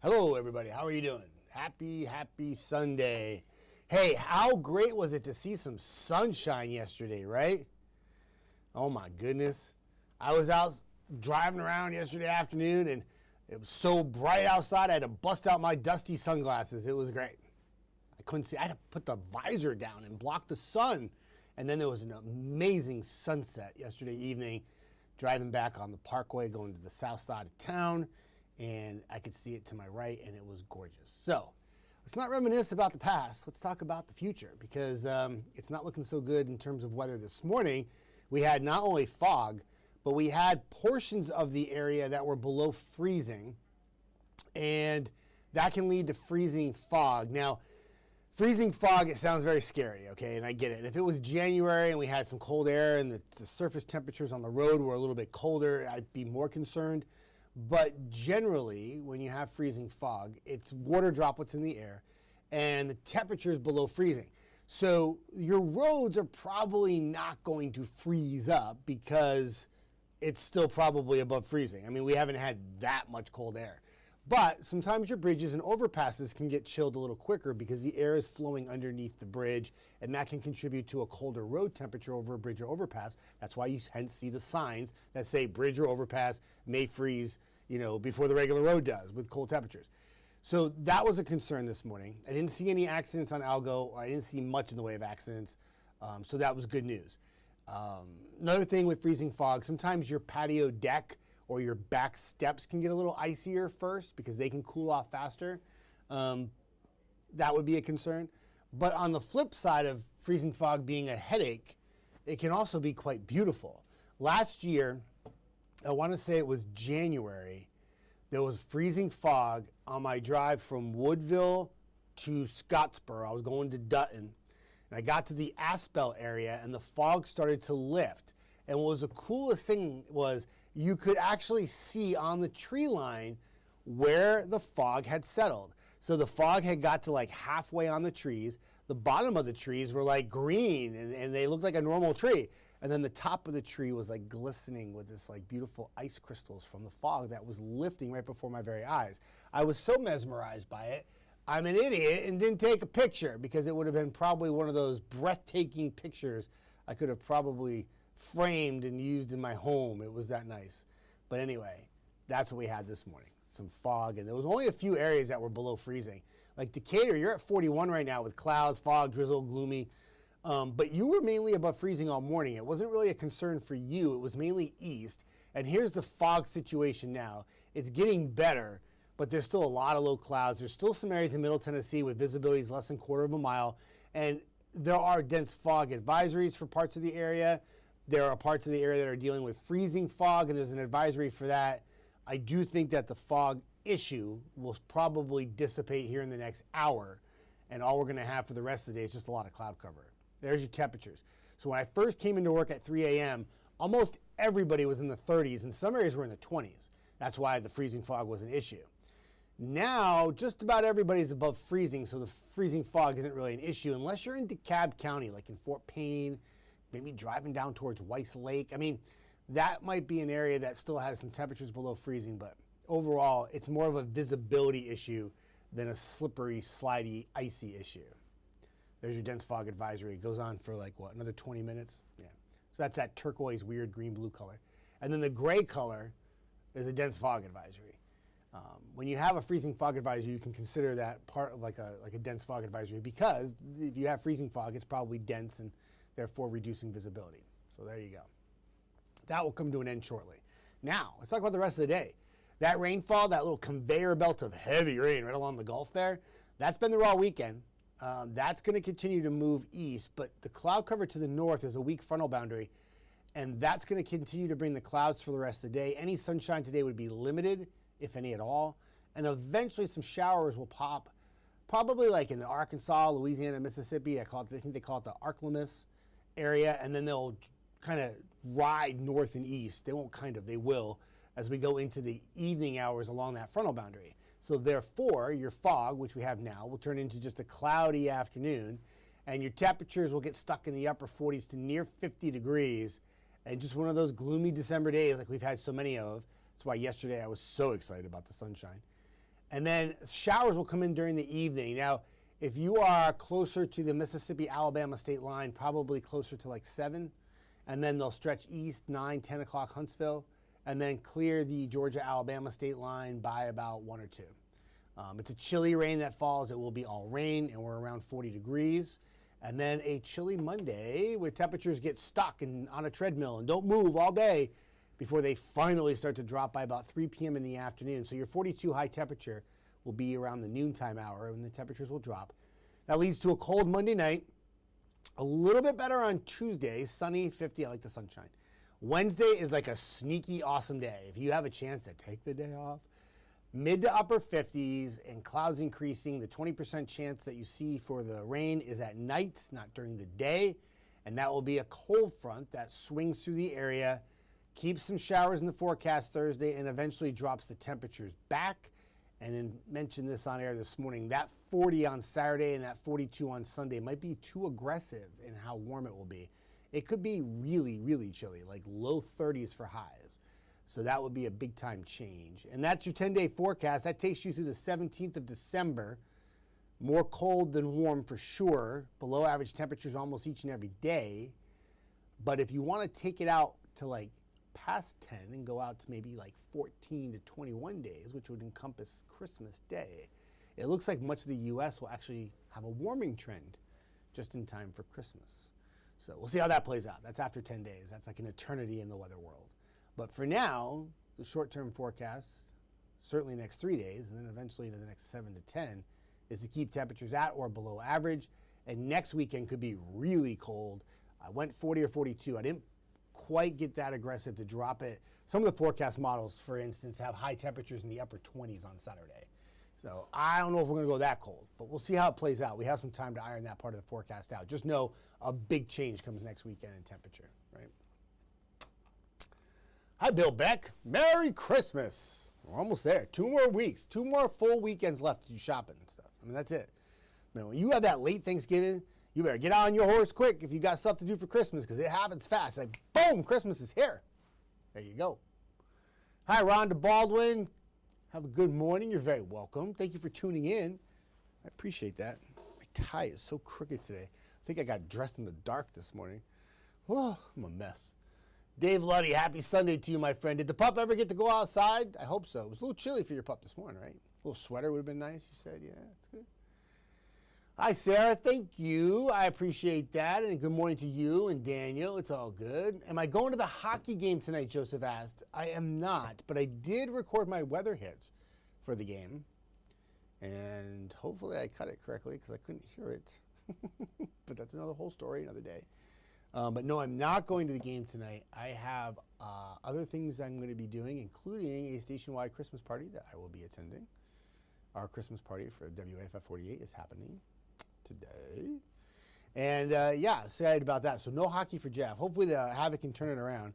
Hello, everybody. How are you doing? Happy Sunday. Hey, how great was it to see some sunshine yesterday, right? Oh my goodness. I was out driving around yesterday afternoon and it was so bright outside I had to bust out my dusty sunglasses. It was great. I couldn't see. I had to put the visor down and block the sun. And then there was an amazing sunset yesterday evening, driving back on the parkway going to the south side of town. And I could see it to my right, and it was gorgeous. So let's not reminisce about the past. Let's talk about the future, because it's not looking so good in terms of weather this morning. We had not only fog, but we had portions of the area that were below freezing, and that can lead to freezing fog. Now, freezing fog, it sounds very scary, okay, and I get it. If it was January and we had some cold air and the surface temperatures on the road were a little bit colder, I'd be more concerned. But generally, when you have freezing fog, it's water droplets in the air and the temperature is below freezing. So your roads are probably not going to freeze up because it's still probably above freezing. I mean, we haven't had that much cold air. But sometimes your bridges and overpasses can get chilled a little quicker because the air is flowing underneath the bridge, and that can contribute to a colder road temperature over a bridge or overpass. That's why you hence see the signs that say bridge or overpass may freeze, before the regular road does with cold temperatures. So that was a concern this morning. I didn't see any accidents on Algo. I didn't see much in the way of accidents. So that was good news. Another thing with freezing fog, sometimes your patio deck or your back steps can get a little icier first because they can cool off faster. That would be a concern. But on the flip side of freezing fog being a headache, it can also be quite beautiful. Last year, I want to say it was January, there was freezing fog on my drive from Woodville to Scottsboro. I was going to Dutton, and I got to the Aspel area, and the fog started to lift. And what was the coolest thing was you could actually see on the tree line where the fog had settled. So the fog had got to like halfway on the trees. The bottom of the trees were like green, and they looked like a normal tree. And then the top of the tree was like glistening with this like beautiful ice crystals from the fog that was lifting right before my very eyes. I was so mesmerized by it. I'm an idiot and didn't take a picture because it would have been probably one of those breathtaking pictures I could have probably framed and used in my home. It was that nice. But anyway, that's what we had this morning. Some fog, and there was only a few areas that were below freezing. Like Decatur, you're at 41 right now with clouds, fog, drizzle, gloomy. But you were mainly above freezing all morning. It wasn't really a concern for you. It was mainly east. And here's the fog situation now. It's getting better, but there's still a lot of low clouds. There's still some areas in Middle Tennessee with visibilities less than a quarter of a mile. And there are dense fog advisories for parts of the area. There are parts of the area that are dealing with freezing fog, and there's an advisory for that. I do think that the fog issue will probably dissipate here in the next hour, and all we're going to have for the rest of the day is just a lot of cloud cover. There's your temperatures. So when I first came into work at 3 a.m., almost everybody was in the 30s, and some areas were in the 20s. That's why the freezing fog was an issue. Now, just about everybody's above freezing, so the freezing fog isn't really an issue unless you're in DeKalb County, like in Fort Payne, maybe driving down towards Weiss Lake. I mean, that might be an area that still has some temperatures below freezing, but overall, it's more of a visibility issue than a slippery, slidey, icy issue. There's your dense fog advisory. It goes on for another 20 minutes? Yeah. So that's that turquoise, weird green-blue color. And then the gray color is a dense fog advisory. When you have a freezing fog advisory, you can consider that part of like a dense fog advisory because if you have freezing fog, it's probably dense and therefore reducing visibility. So there you go. That will come to an end shortly. Now, let's talk about the rest of the day. That rainfall, that little conveyor belt of heavy rain right along the Gulf there, that's been there all weekend. That's going to continue to move east, but the cloud cover to the north is a weak frontal boundary, and that's going to continue to bring the clouds for the rest of the day. Any sunshine today would be limited, if any at all, and eventually some showers will pop, probably like in the Arkansas, Louisiana, Mississippi. I think they call it the Arklamis area, and then they'll kind of ride north and east. They won't they will, as we go into the evening hours along that frontal boundary. So therefore, your fog, which we have now, will turn into just a cloudy afternoon, and your temperatures will get stuck in the upper 40s to near 50 degrees, and just one of those gloomy December days like we've had so many of. That's why yesterday I was so excited about the sunshine. And then showers will come in during the evening. Now, if you are closer to the Mississippi-Alabama state line, probably closer to like 7, and then they'll stretch east 9, 10 o'clock Huntsville, and then clear the Georgia-Alabama state line by about 1 or 2. It's a chilly rain that falls. It will be all rain, and we're around 40 degrees. And then a chilly Monday where temperatures get stuck on a treadmill and don't move all day before they finally start to drop by about 3 p.m. in the afternoon. So your 42 high temperature will be around the noontime hour when the temperatures will drop. That leads to a cold Monday night. A little bit better on Tuesday, sunny, 50. I like the sunshine. Wednesday is like a sneaky awesome day. If you have a chance to take the day off, mid to upper 50s and clouds increasing. The 20% chance that you see for the rain is at night, not during the day. And that will be a cold front that swings through the area, keeps some showers in the forecast Thursday, and eventually drops the temperatures back. And then mentioned this on air this morning, that 40 on Saturday and that 42 on Sunday might be too aggressive in how warm it will be. It could be really, really chilly, like low 30s for highs. So that would be a big time change. And that's your 10-day forecast. That takes you through the 17th of December. More cold than warm for sure. Below average temperatures almost each and every day. But if you want to take it out to like past 10 and go out to maybe like 14 to 21 days, which would encompass Christmas Day, it looks like much of the U.S. will actually have a warming trend just in time for Christmas. So we'll see how that plays out. That's after 10 days. That's like an eternity in the weather world. But for now, the short-term forecast, certainly the next 3 days, and then eventually into the next 7 to 10, is to keep temperatures at or below average. And next weekend could be really cold. I went 40 or 42. I didn't quite get that aggressive to drop it. Some of the forecast models, for instance, have high temperatures in the upper 20s on Saturday. So I don't know if we're going to go that cold, but we'll see how it plays out. We have some time to iron that part of the forecast out. Just know a big change comes next weekend in temperature, right? Hi, Bill Beck. Merry Christmas. We're almost there. 2 more weeks. 2 more full weekends left to do shopping and stuff. I mean, that's it. I mean, when you have that late Thanksgiving, you better get on your horse quick if you got stuff to do for Christmas, because it happens fast. Like, boom, Christmas is here. There you go. Hi, Rhonda Baldwin. Have a good morning. You're very welcome. Thank you for tuning in. I appreciate that. My tie is so crooked today. I think I got dressed in the dark this morning. Oh, I'm a mess. Dave Luddy, happy Sunday to you, my friend. Did the pup ever get to go outside? I hope so. It was a little chilly for your pup this morning, right? A little sweater would have been nice, you said. Yeah, that's good. Hi, Sarah. Thank you. I appreciate that. And good morning to you and Daniel. It's all good. Am I going to the hockey game tonight, Joseph asked. I am not, but I did record my weather hits for the game. And hopefully I cut it correctly because I couldn't hear it. But that's another whole story, another day. But no, I'm not going to the game tonight. I have other things I'm going to be doing, including a station-wide Christmas party that I will be attending. Our Christmas party for WAFF 48 is happening today. And yeah, excited about that. So no hockey for Jeff. Hopefully the Havoc can turn it around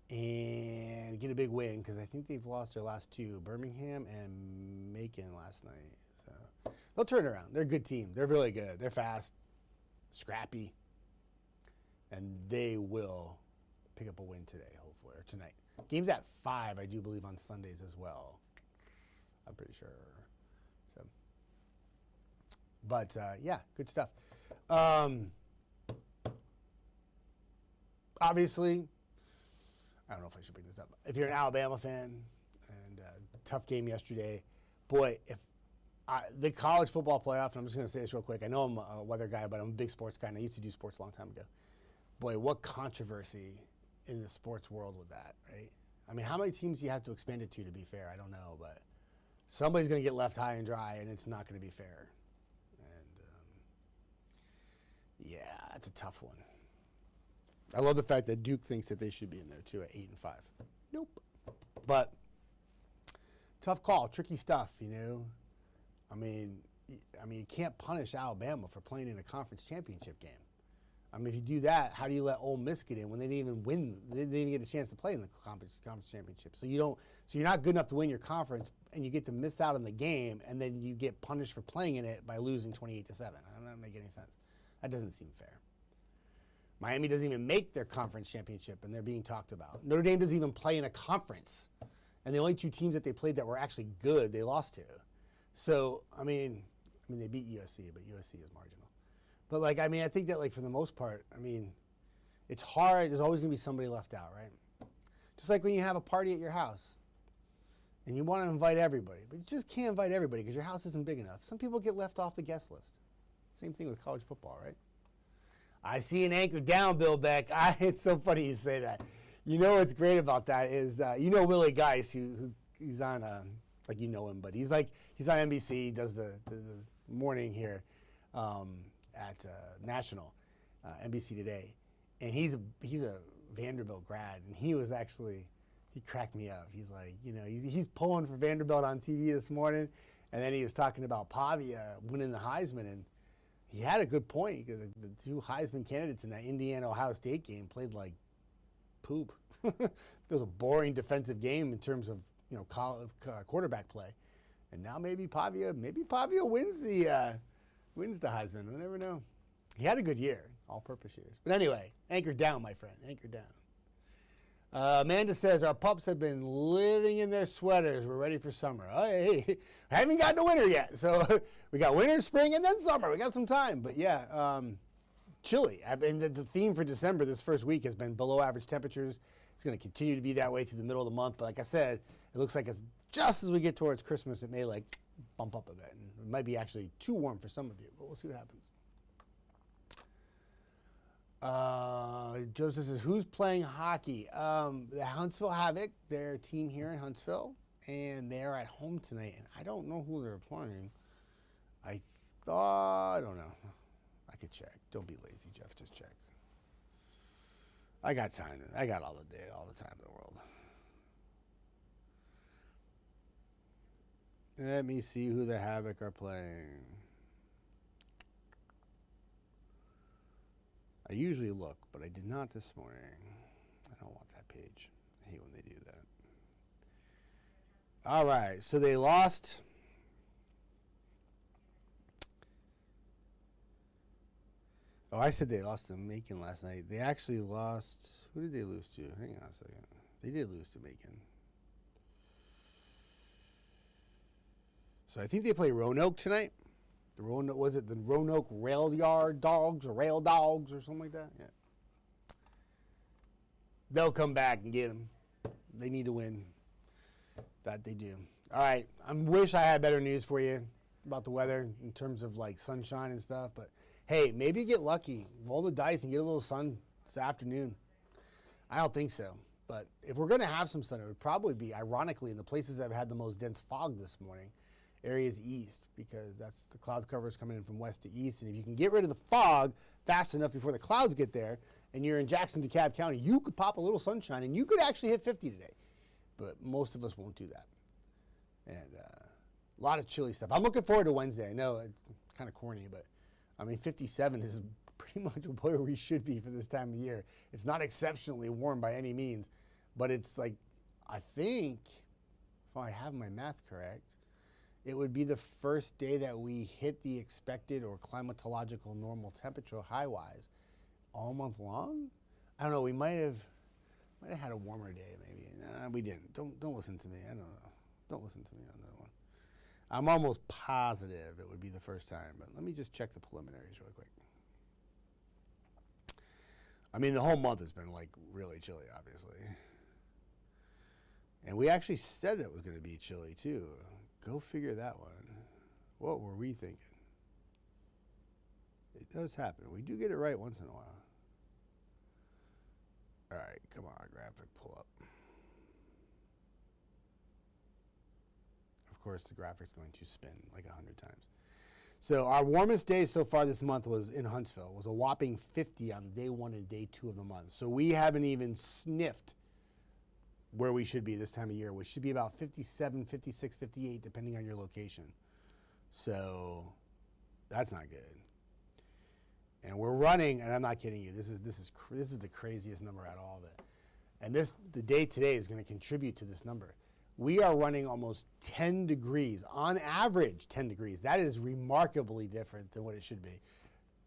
and get a big win, because I think they've lost their last 2, Birmingham and Macon last night. So they'll turn it around. They're a good team. They're really good. They're fast, scrappy. And they will pick up a win today, hopefully, or tonight. Game's at 5, I do believe, on Sundays as well. I'm pretty sure. So, but yeah, good stuff. Obviously, I don't know if I should bring this up. If you're an Alabama fan, and tough game yesterday, boy, if the college football playoff, and I'm just going to say this real quick. I know I'm a weather guy, but I'm a big sports guy, and I used to do sports a long time ago. Boy, what controversy in the sports world with that, right? I mean, how many teams do you have to expand it to be fair? I don't know, but somebody's going to get left high and dry, and it's not going to be fair. And, yeah, that's a tough one. I love the fact that Duke thinks that they should be in there, too, at 8 and 5. Nope. But tough call, tricky stuff, you know. I mean, you can't punish Alabama for playing in a conference championship game. I mean, if you do that, how do you let Ole Miss get in when they didn't even win? They didn't even get a chance to play in the conference championship. So you're not good enough to win your conference, and you get to miss out on the game, and then you get punished for playing in it by losing 28-7. I don't know if that makes any sense. That doesn't seem fair. Miami doesn't even make their conference championship, and they're being talked about. Notre Dame doesn't even play in a conference, and the only 2 teams that they played that were actually good, they lost to. So, I mean, they beat USC, but USC is marginal. But, like, I mean, I think that, like, for the most part, I mean, it's hard. There's always going to be somebody left out, right? Just like when you have a party at your house and you want to invite everybody, but you just can't invite everybody because your house isn't big enough. Some people get left off the guest list. Same thing with college football, right? I see an anchor down, Bill Beck. It's so funny you say that. You know what's great about that is, you know Willie Geist, who he's on, like you know him, but he's on NBC. He does the morning here at National, NBC Today. And he's a Vanderbilt grad, and he cracked me up. He's like, you know, he's pulling for Vanderbilt on TV this morning, and then he was talking about Pavia winning the Heisman, and he had a good point because the two Heisman candidates in that Indiana-Ohio State game played like poop. It was a boring defensive game in terms of, you know, quarterback play, and now maybe Pavia wins the Heisman. We'll never know. He had a good year, all-purpose years. But anyway, anchor down, my friend, anchor down. Amanda says, our pups have been living in their sweaters. We're ready for summer. Oh, hey, I haven't gotten to winter yet. So we got winter, spring, and then summer. We got some time. But yeah, chilly. I mean, the theme for December this first week has been below average temperatures. It's going to continue to be that way through the middle of the month. But like I said, it looks like it's just as we get towards Christmas, it may like bump up a bit. And it might be actually too warm for some of you, but we'll see what happens. Joseph says, who's playing hockey? The Huntsville Havoc, their team here in Huntsville, and they're at home tonight, and I don't know who they're playing. I don't know. I could check. Don't be lazy, Jeff. Just check. I got time. I got all the time in the world. Let me see who the Havoc are playing. I usually look, but I did not this morning. I don't want that page. I hate when they do that. All right, so they lost. Oh, I said they lost to Macon last night. They actually lost. Who did they lose to? Hang on a second. They did lose to Macon. So I think they play Roanoke tonight. Was it the Roanoke Rail Yard Dogs or Rail Dogs or something like that? Yeah. They'll come back and get them. They need to win. That they do. All right. I wish I had better news for you about the weather in terms of like sunshine and stuff. But hey, maybe get lucky. Roll the dice and get a little sun this afternoon. I don't think so. But if we're going to have some sun, it would probably be, ironically, in the places that have had the most dense fog this morning. Areas east, because that's the cloud cover is coming in from west to east. And if you can get rid of the fog fast enough before the clouds get there, and you're in Jackson, DeKalb County, you could pop a little sunshine, and you could actually hit 50 today. But most of us won't do that. And a lot of chilly stuff. I'm looking forward to Wednesday. I know it's kind of corny, but I mean, 57 is pretty much where we should be for this time of year. It's not exceptionally warm by any means, but it's like, I think, if I have my math correct, it would be the first day that we hit the expected or climatological normal temperature high-wise all month long. I don't know. We might have had a warmer day, maybe. No, we didn't. Don't listen to me. I don't know. Don't listen to me on that one. I'm almost positive it would be the first time, but let me just check the preliminaries really quick. I mean, the whole month has been like really chilly, obviously. And we actually said it was going to be chilly too. Go figure that one. What were we thinking? It does happen. We do get it right once in a while. All right, come on, graphic, pull up. Of course, the graphic's going to spin like 100 times. So our warmest day so far this month was in Huntsville. It was a whopping 50 on day 1 and day 2 of the month. So we haven't even sniffed where we should be this time of year, which should be about 57, 56, 58, depending on your location. So that's not good. And we're running, and I'm not kidding you, this is the craziest number out of all of it. And the day today is going to contribute to this number. We are running almost 10 degrees, on average 10 degrees. That is remarkably different than what it should be.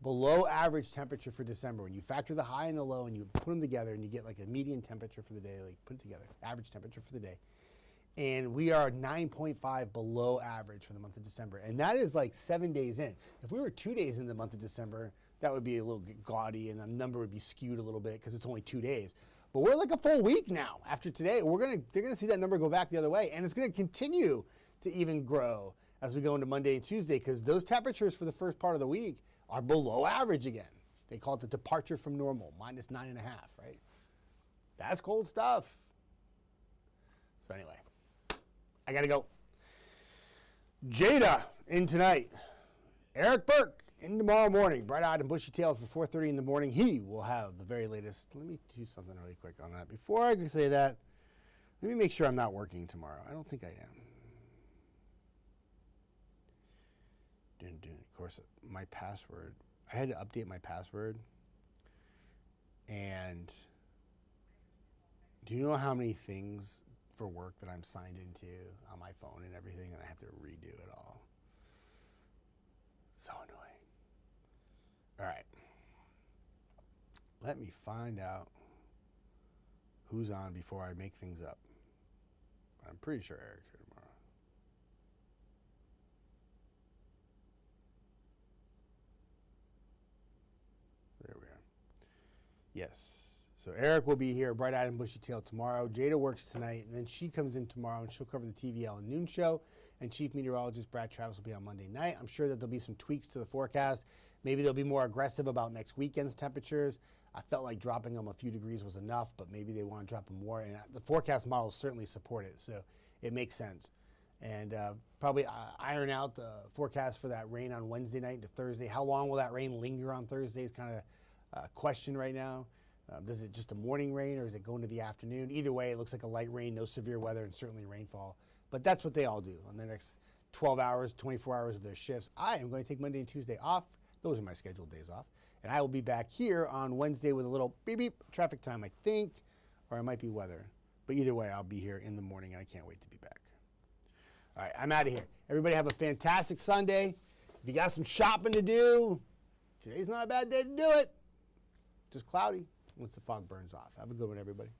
Below average temperature for December. When you factor the high and the low and you put them together and you get like a median temperature for the day, like put it together, average temperature for the day, And we are 9.5 below average for the month of December. And that is like 7 days in. If we were 2 days in the month of December, that would be a little gaudy and the number would be skewed a little bit because it's only 2 days. But we're like a full week now after today. They're gonna see that number go back the other way. And it's gonna continue to even grow as we go into Monday and Tuesday because those temperatures for the first part of the week are below average again. They call it the departure from normal, -9.5, right? That's cold stuff. So anyway. I gotta go. Jada in tonight. Eric Burke in tomorrow morning. Bright-eyed and bushy-tailed for 4:30 in the morning. He will have the very latest. Let me do something really quick on that. Before I can say that, let me make sure I'm not working tomorrow. I don't think I am. Of course, my password. I had to update my password. And do you know how many things for work that I'm signed into on my phone and everything, and I have to redo it all? So annoying. All right. Let me find out who's on before I make things up. I'm pretty sure Eric's here tomorrow. There we are. Yes. So Eric will be here, bright-eyed and bushy-tailed tomorrow. Jada works tonight, and then she comes in tomorrow, and she'll cover the TVL and noon show. And Chief Meteorologist Brad Travis will be on Monday night. I'm sure that there'll be some tweaks to the forecast. Maybe they'll be more aggressive about next weekend's temperatures. I felt like dropping them a few degrees was enough, but maybe they want to drop them more. And the forecast models certainly support it, so it makes sense. And probably iron out the forecast for that rain on Wednesday night into Thursday. How long will that rain linger on Thursday is kind of a question right now. Does it just a morning rain or is it going to the afternoon? Either way, it looks like a light rain, no severe weather, and certainly rainfall. But that's what they all do on the next 12 hours, 24 hours of their shifts. I am going to take Monday and Tuesday off. Those are my scheduled days off. And I will be back here on Wednesday with a little beep beep traffic time, I think, or it might be weather. But either way, I'll be here in the morning, and I can't wait to be back. All right, I'm out of here. Everybody have a fantastic Sunday. If you got some shopping to do, today's not a bad day to do it. Just cloudy once the fog burns off. Have a good one, everybody.